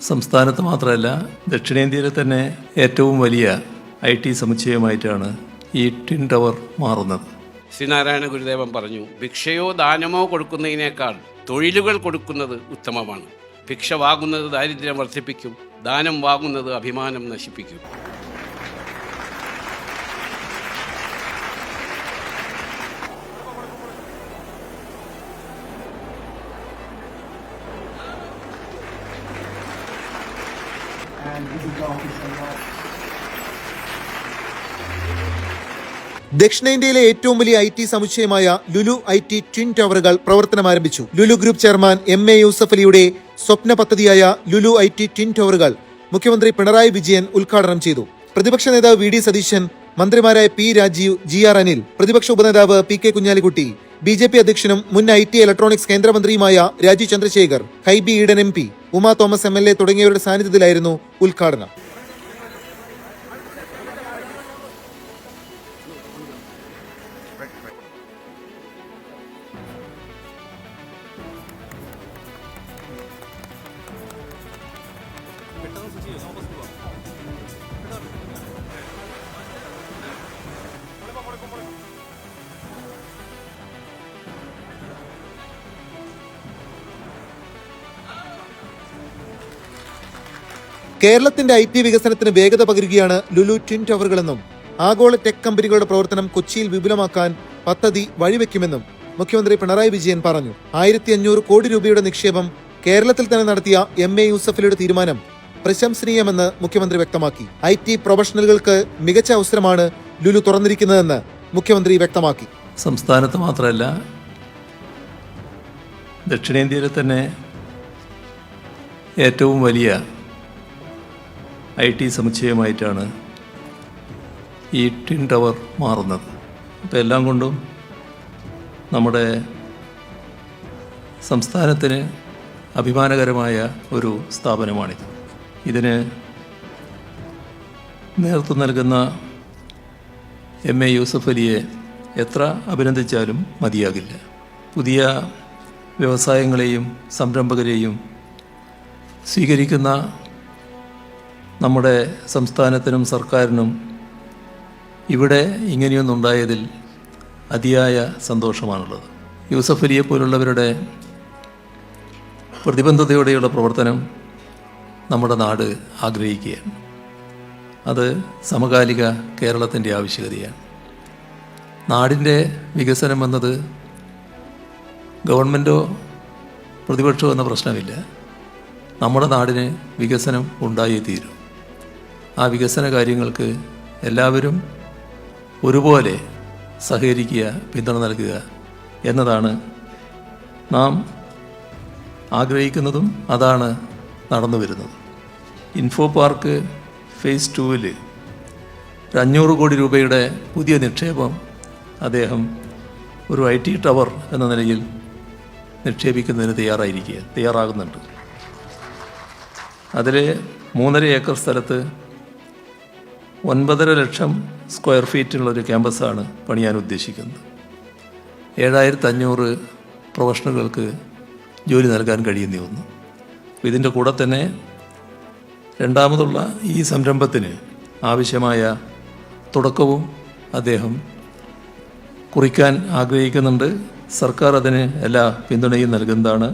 സംസ്ഥാനത്ത് മാത്രമല്ല ദക്ഷിണേന്ത്യയിലെ തന്നെ ഏറ്റവും വലിയ IT സമുച്ചയമായിട്ടാണ് ഈ ട്വിൻ ടവർ മാറുന്നത്. ശ്രീനാരായണ ഗുരുദേവൻ പറഞ്ഞു, ഭിക്ഷയോ ദാനമോ കൊടുക്കുന്നതിനേക്കാൾ തൊഴിലുകൾ കൊടുക്കുന്നത് ഉത്തമമാണ്. ഭിക്ഷ വാങ്ങുന്നത് ദാരിദ്ര്യം വർദ്ധിപ്പിക്കും, ദാനം വാങ്ങുന്നത് അഭിമാനം നശിപ്പിക്കും. ദക്ഷിണേന്ത്യയിലെ ഏറ്റവും വലിയ IT സമുച്ചയമായ ലുലു IT ട്വിൻ ടവറുകൾ പ്രവർത്തനം ആരംഭിച്ചു. Lulu group chairman MA Yusuf അലിയുടെ സ്വപ്ന പദ്ധതിയായ ലുലു IT ട്വിൻ ടവറുകൾ മുഖ്യമന്ത്രി പിണറായി വിജയൻ ഉദ്ഘാടനം ചെയ്തു. പ്രതിപക്ഷ നേതാവ് VD സതീശൻ, മന്ത്രിമാരായ P രാജീവ്, GR അനിൽ, പ്രതിപക്ഷ ഉപനേതാവ് PK കുഞ്ഞാലിക്കുട്ടി, BJP അധ്യക്ഷനും മുൻ IT ഇലക്ട്രോണിക്സ് കേന്ദ്രമന്ത്രിയുമായ രാജീവ് ചന്ദ്രശേഖർ, ഹൈബി ഈഡൻ MP, ഉമാ തോമസ് MLA തുടങ്ങിയവരുടെ സാന്നിധ്യത്തിലായിരുന്നു ഉദ്ഘാടനം. കേരളത്തിന്റെ IT വികസനത്തിന് വേഗത പകരുകയാണ് ലുലു ട്വിൻ ടവറുകളെന്നും ആഗോള ടെക് കമ്പനികളുടെ പ്രവർത്തനം കൊച്ചിയിൽ വിപുലമാക്കാൻ പദ്ധതി വഴിവെക്കുമെന്നും മുഖ്യമന്ത്രി പിണറായി വിജയൻ പറഞ്ഞു. 1500 കോടി രൂപയുടെ നിക്ഷേപം കേരളത്തിൽ തന്നെ നടത്തിയ MA യൂസഫ് അലിയുടെ തീരുമാനം പ്രശംസനീയമെന്ന് മുഖ്യമന്ത്രി വ്യക്തമാക്കി. IT പ്രൊഫഷണലുകൾക്ക് മികച്ച അവസരമാണ് ലുലു തുറന്നിരിക്കുന്നതെന്ന് മുഖ്യമന്ത്രി വ്യക്തമാക്കി. സംസ്ഥാനത്ത് മാത്രമല്ല ദക്ഷിണേന്ത്യയിലെ തന്നെ ഏറ്റവും വലിയ IT സമുച്ചയമായിട്ടാണ് ഈ ട്വിൻ ടവർ മാറുന്നത്. അപ്പോൾ എല്ലാം കൊണ്ടും നമ്മുടെ സംസ്ഥാനത്തിന് അഭിമാനകരമായ ഒരു സ്ഥാപനമാണിത്. ഇതിന് നേതൃത്വം നൽകുന്ന MA യൂസഫ് അലിയെ എത്ര അഭിനന്ദിച്ചാലും മതിയാകില്ല. പുതിയ വ്യവസായങ്ങളെയും സംരംഭകരെയും സ്വീകരിക്കുന്ന നമ്മുടെ സംസ്ഥാനത്തിനും സർക്കാരിനും ഇവിടെ ഇങ്ങനെയൊന്നുണ്ടായതിൽ അതിയായ സന്തോഷമാണുള്ളത്. യൂസഫ് അലിയെ പോലുള്ളവരുടെ പ്രതിബദ്ധതയോടെയുള്ള പ്രവർത്തനം നമ്മുടെ നാട് ആഗ്രഹിക്കുകയാണ്. അത് സമകാലിക കേരളത്തിൻ്റെ ആവശ്യകതയാണ്. നാടിൻ്റെ വികസനം എന്നത് ഗവൺമെൻറ്റോ പ്രതിപക്ഷമോ എന്ന പ്രശ്നമില്ല. നമ്മുടെ നാടിന് വികസനം ഉണ്ടായേ തീരും. ആ വികസന കാര്യങ്ങൾക്ക് എല്ലാവരും ഒരുപോലെ സഹകരിക്കുക, പിന്തുണ നൽകുക എന്നതാണ് നാം ആഗ്രഹിക്കുന്നതും അതാണ് നടന്നു വരുന്നത്. ഇൻഫോ പാർക്ക് ഫേസ് 2-ൽ 500 കോടി രൂപയുടെ പുതിയ നിക്ഷേപം അദ്ദേഹം ഒരു IT ടവർ എന്ന നിലയിൽ നിക്ഷേപിക്കുന്നതിന് തയ്യാറാകുന്നുണ്ട്. അതിൽ 3.5 ഏക്കർ സ്ഥലത്ത് 9.5 ലക്ഷം സ്ക്വയർ ഫീറ്റുള്ളൊരു ക്യാമ്പസാണ് പണിയാൻ ഉദ്ദേശിക്കുന്നത്. 7500 പ്രൊഫഷണലുകൾക്ക് ജോലി നൽകാൻ കഴിയുന്ന ഒന്ന്. ഇതിൻ്റെ കൂടെ തന്നെ രണ്ടാമതുള്ള ഈ സംരംഭത്തിന് ആവശ്യമായ തുടക്കവും അദ്ദേഹം കുറിക്കാൻ ആഗ്രഹിക്കുന്നുണ്ട്. സർക്കാർ അതിന് എല്ലാ പിന്തുണയും നൽകുന്നതാണ്.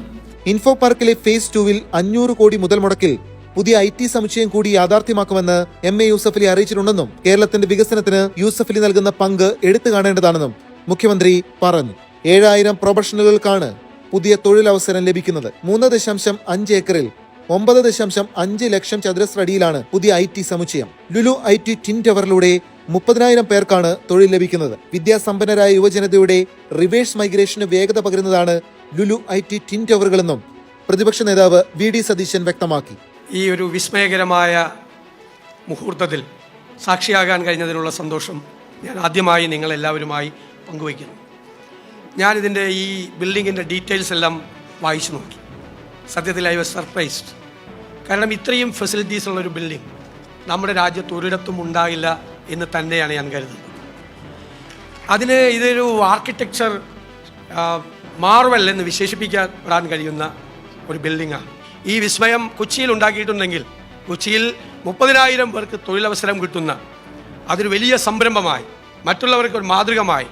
ഇൻഫോ പാർക്കിലെ ഫേസ് 2-ൽ 500 കോടി മുതൽ മുടക്കിൽ പുതിയ IT സമുച്ചയം കൂടി യാഥാർത്ഥ്യമാക്കുമെന്ന് MA യൂസഫ് അലി അറിയിച്ചിട്ടുണ്ടെന്നും കേരളത്തിന്റെ വികസനത്തിന് യൂസഫ് അലി നൽകുന്ന പങ്ക് എടുത്തു കാണേണ്ടതാണെന്നും മുഖ്യമന്ത്രി പറഞ്ഞു. 7000 പ്രൊഫഷണലുകൾക്കാണ് പുതിയ തൊഴിലവസരം ലഭിക്കുന്നത്. 3.5 ഏക്കറിൽ 9.5 ലക്ഷം ചതുരശ്ര അടിയിലാണ് പുതിയ IT സമുച്ചയം. ലുലു IT ട്വിൻ ടവറിലൂടെ 30,000 പേർക്കാണ് തൊഴിൽ ലഭിക്കുന്നത്. വിദ്യാസമ്പന്നരായ യുവജനതയുടെ റിവേഴ്സ് മൈഗ്രേഷന് വേഗത പകരുന്നതാണ് ലുലു IT ട്വിൻ ടവറുകളെന്നും പ്രതിപക്ഷ നേതാവ് VD സതീശൻ വ്യക്തമാക്കി. ഈ ഒരു വിസ്മയകരമായ മുഹൂർത്തത്തിൽ സാക്ഷിയാകാൻ കഴിഞ്ഞതിനുള്ള സന്തോഷം ഞാൻ ആദ്യമായി നിങ്ങളെല്ലാവരുമായി പങ്കുവയ്ക്കുന്നു. ഞാനിതിൻ്റെ ഈ ബിൽഡിങ്ങിൻ്റെ ഡീറ്റെയിൽസ് എല്ലാം വായിച്ചു നോക്കി. സത്യത്തിൽ ഐ വാസ് സർപ്രൈസ്ഡ്. കാരണം ഇത്രയും ഫെസിലിറ്റീസ് ഉള്ളൊരു ബിൽഡിംഗ് നമ്മുടെ രാജ്യത്ത് ഒരിടത്തും ഉണ്ടാകില്ല എന്ന് തന്നെയാണ് ഞാൻ കരുതുന്നത്. അതിന് ഇതൊരു ആർക്കിടെക്ചർ മാർവൽ എന്ന് വിശേഷിപ്പിക്കപ്പെടാൻ കഴിയുന്ന ഒരു ബിൽഡിങ്ങാണ്. ഈ വിസ്മയം കൊച്ചിയിൽ ഉണ്ടാക്കിയിട്ടുണ്ടെങ്കിൽ കൊച്ചിയിൽ 30,000 പേർക്ക് തൊഴിലവസരം കിട്ടുന്ന അതൊരു വലിയ സംരംഭമായി, മറ്റുള്ളവർക്ക് ഒരു മാതൃകമായി,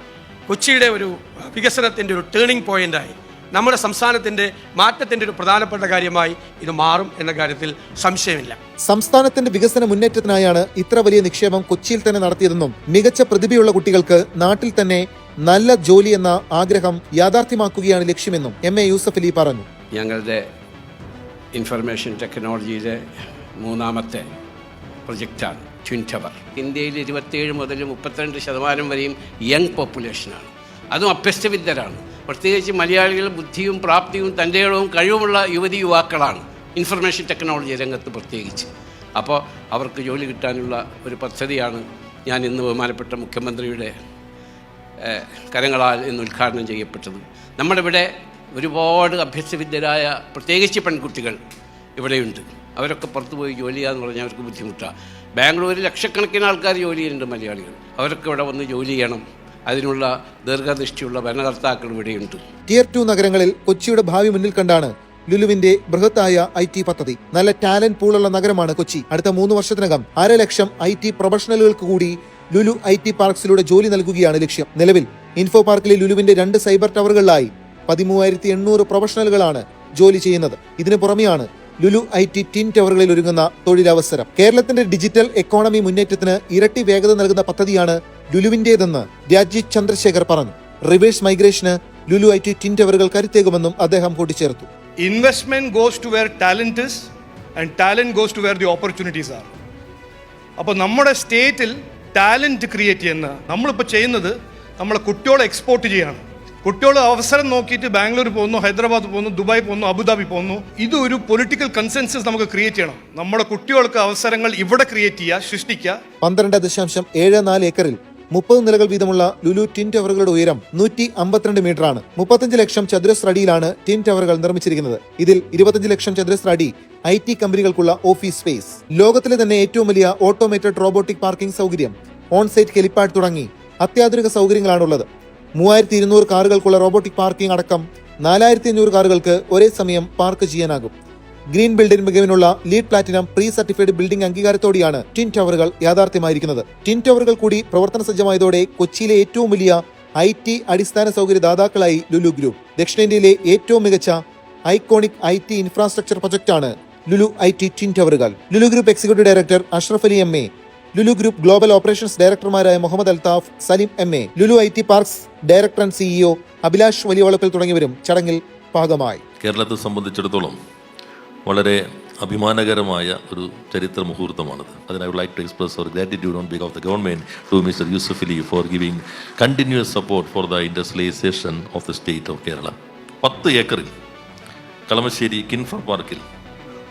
കൊച്ചിയുടെ ഒരു വികസനത്തിൻ്റെ ഒരു ടേണിംഗ് പോയിൻ്റായി, നമ്മുടെ സംസ്ഥാനത്തിൻ്റെ മാറ്റത്തിൻ്റെ ഒരു പ്രധാനപ്പെട്ട കാര്യമായി ഇത് മാറും എന്ന കാര്യത്തിൽ സംശയമില്ല. സംസ്ഥാനത്തിന്റെ വികസന മുന്നേറ്റത്തിനായാണ് ഇത്ര വലിയ നിക്ഷേപം കൊച്ചിയിൽ തന്നെ നടത്തിയതെന്നും മികച്ച പ്രതിഭയുള്ള കുട്ടികൾക്ക് നാട്ടിൽ തന്നെ നല്ല ജോലി എന്ന ആഗ്രഹം യാഥാർത്ഥ്യമാക്കുകയാണ് ലക്ഷ്യമെന്നും MA യൂസഫലി പറഞ്ഞു. ഞങ്ങളുടെ ഇൻഫർമേഷൻ ടെക്നോളജിയിലെ 3ാമത്തെ പ്രൊജക്റ്റാണ് ട്വിൻ ടവർ. ഇന്ത്യയിൽ 27 മുതൽ 32% വരെയും യങ് പോപ്പുലേഷനാണ്, അതും അഭ്യസ്തവിദ്യരാണ്. പ്രത്യേകിച്ച് മലയാളികൾ ബുദ്ധിയും പ്രാപ്തിയും തൻ്റെയിടവും കഴിവുമുള്ള യുവതി യുവാക്കളാണ്, ഇൻഫർമേഷൻ ടെക്നോളജി രംഗത്ത് പ്രത്യേകിച്ച്. അപ്പോൾ അവർക്ക് ജോലി കിട്ടാനുള്ള ഒരു പദ്ധതിയാണ് ഞാൻ ഇന്ന് ബഹുമാനപ്പെട്ട മുഖ്യമന്ത്രിയുടെ കരങ്ങളാൽ ഇന്ന് ഉദ്ഘാടനം ചെയ്യപ്പെട്ടത്. നമ്മുടെ ഇവിടെ ഒരുപാട് അഭ്യസ്തവിദ്യരായ പ്രത്യേകിച്ച് പെൺകുട്ടികൾ ഇവിടെയുണ്ട്. അവരൊക്കെ പുറത്തു പോയി ജോലി ചെയ്യാന്ന് പറഞ്ഞാൽ അവർക്ക് ബുദ്ധിമുട്ടാണ്. ബാംഗ്ലൂരിൽ ലക്ഷക്കണക്കിന് ആൾക്കാർ ജോലി ചെയ്യുന്നുണ്ട് മലയാളികൾ. അവരൊക്കെ ഇവിടെ വന്ന് ജോലി ചെയ്യണം. അതിനുള്ള ദീർഘദൃഷ്ടിയുള്ള ഭരണകർത്താക്കൾ ഇവിടെയുണ്ട്. Tier 2 നഗരങ്ങളിൽ കൊച്ചിയുടെ ഭാവി മുന്നിൽ കണ്ടാണ് ലുലുവിന്റെ ബൃഹത്തായ IT പദ്ധതി. നല്ല ടാലന്റ് പൂളുള്ള നഗരമാണ് കൊച്ചി. അടുത്ത 3 വർഷത്തിനകം 1.5 ലക്ഷം IT പ്രൊഫഷണലുകൾക്ക് കൂടി ലുലു IT പാർക്സിലൂടെ ജോലി നൽകുകയാണ് ലക്ഷ്യം. നിലവിൽ ഇൻഫോ പാർക്കിലെ ലുലുവിന്റെ 2 സൈബർ ടവറുകളിലായി 13,800 പ്രൊഫഷണലുകളാണ് ജോലി ചെയ്യുന്നത്. ഇതിനു പുറമെയാണ് ലുലു IT ടിൻ ടവറുകളിൽ ഒരുങ്ങുന്ന തൊഴിലവസരം. കേരളത്തിന്റെ ഡിജിറ്റൽ എക്കോണമി മുന്നേറ്റത്തിന് ഇരട്ടി വേഗത നൽകുന്ന പദ്ധതിയാണ് ലുലുവിന്റേതെന്ന് രാജീവ് ചന്ദ്രശേഖർ പറഞ്ഞു. റിവേഴ്സ് മൈഗ്രേഷന് ലുലു IT ടിൻ ടവറുകൾ കരുത്തേകുമെന്നും അദ്ദേഹം കൂട്ടിച്ചേർത്തു. Investment goes to where talent is and talent goes to where the opportunities are. അപ്പോൾ നമ്മുടെ സ്റ്റേറ്റിൽ ടാലൻറ്റ് ക്രിയേറ്റ് ചെയ്യുന്ന നമ്മളിപ്പോൾ ചെയ്യുന്നത് നമ്മളെ കുട്ടികളെ എക്സ്പോർട്ട് ചെയ്യാണ്. കുട്ടികൾ അവസരം നോക്കിയിട്ട് ബാംഗ്ലൂർ പോകുന്നു, ഹൈദരാബാദ് പോകുന്നു, ദുബായ് പോകുന്നു, അബുദാബി പോകുന്നു. ഇത് ഒരു പൊളിറ്റിക്കൽ കൺസെൻസസ് നമുക്ക് ക്രിയേറ്റ് ചെയ്യണം. നമ്മുടെ കുട്ടികൾക്ക് അവസരങ്ങൾ ഇവിടെ ക്രിയേറ്റ് ചെയ്യുക, സൃഷ്ടിക്കുക. 12.74 ഏക്കറിൽ 30 നിലകൾ വീതമുള്ള ലുലു ടിൻ ടവറുകളുടെ ഉയരം 152 മീറ്ററാണ്. 35 ലക്ഷം ചതുരശ്ര അടിയിലാണ് ടിൻ ടവറുകൾ നിർമ്മിച്ചിരിക്കുന്നത്. ഇതിൽ 25 ലക്ഷം ചതുരശ്ര അടി IT കമ്പനികൾക്കുള്ള ഓഫീസ് സ്പേസ്. ലോകത്തിലെ തന്നെ ഏറ്റവും വലിയ ഓട്ടോമേറ്റഡ് റോബോട്ടിക് പാർക്കിംഗ് സൗകര്യം, ഓൺ സൈറ്റ് ഹെലിപാഡ് തുടങ്ങി അത്യാധുനിക സൗകര്യങ്ങളാണുള്ളത്. 3200 കാറുകൾക്കുള്ള റോബോട്ടിക് പാർക്കിംഗ് അടക്കം 4500 കാറുകൾക്ക് ഒരേ സമയം പാർക്ക് ചെയ്യാനാകും. ഗ്രീൻ ബിൽഡിംഗ് മികവിനുള്ള lead platinum pre certified building അംഗീകാരത്തോടെയാണ് ടിൻ ടവറുകൾ യാഥാർത്ഥ്യമായിരിക്കുന്നത്. ടിൻ ടവറുകൾ കൂടി പ്രവർത്തന സജ്ജമായതോടെ കൊച്ചിയിലെ ഏറ്റവും വലിയ IT അടിസ്ഥാന സൗകര്യ ദാതാക്കളായി ലുലു ഗ്രൂപ്പ്. ദക്ഷിണേന്ത്യയിലെ ഏറ്റവും മികച്ച ഐക്കോണിക് IT ഇൻഫ്രാസ്ട്രക്ചർ പ്രൊജക്ടാണ് ലുലു IT ടിൻ ടവറുകൾ. Lulu group executive director Ashraf Ali MA, Lulu group global operations ഡയറക്ടർമാരായ Muhammad Althaf, Saleem MA, Lulu IT parks director and CEO Abhilash Valiyavalappil തുടങ്ങിയവരും ചടങ്ങിൽ ഭാഗമായി. കേരളത്തെ സംബന്ധിച്ചിടത്തോളം വളരെ അഭിമാനകരമായ ഒരു ചരിത്ര മുഹൂർത്തമാണത്. അതിന് I would like to express our gratitude on behalf of the government to mister Yusuffali for giving continuous support for the industrialisation of the state of Kerala. 10 ഏക്കറിൽ കളമശ്ശേരി കിൻഫ പാർക്കിൽ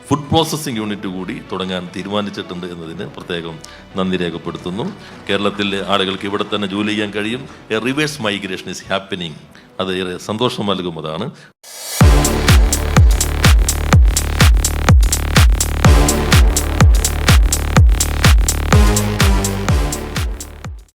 ഫുഡ് പ്രോസസ്സിംഗ് യൂണിറ്റ് കൂടി തുടങ്ങാൻ തീരുമാനിച്ചിട്ടുണ്ട് എന്നതിന് പ്രത്യേകം നന്ദി രേഖപ്പെടുത്തുന്നു. കേരളത്തിലെ ആളുകൾക്ക് ഇവിടെ തന്നെ ജോലി ചെയ്യാൻ കഴിയും. A reverse migration is happening. അത് ഏറെ സന്തോഷം നൽകുന്നതാണ്.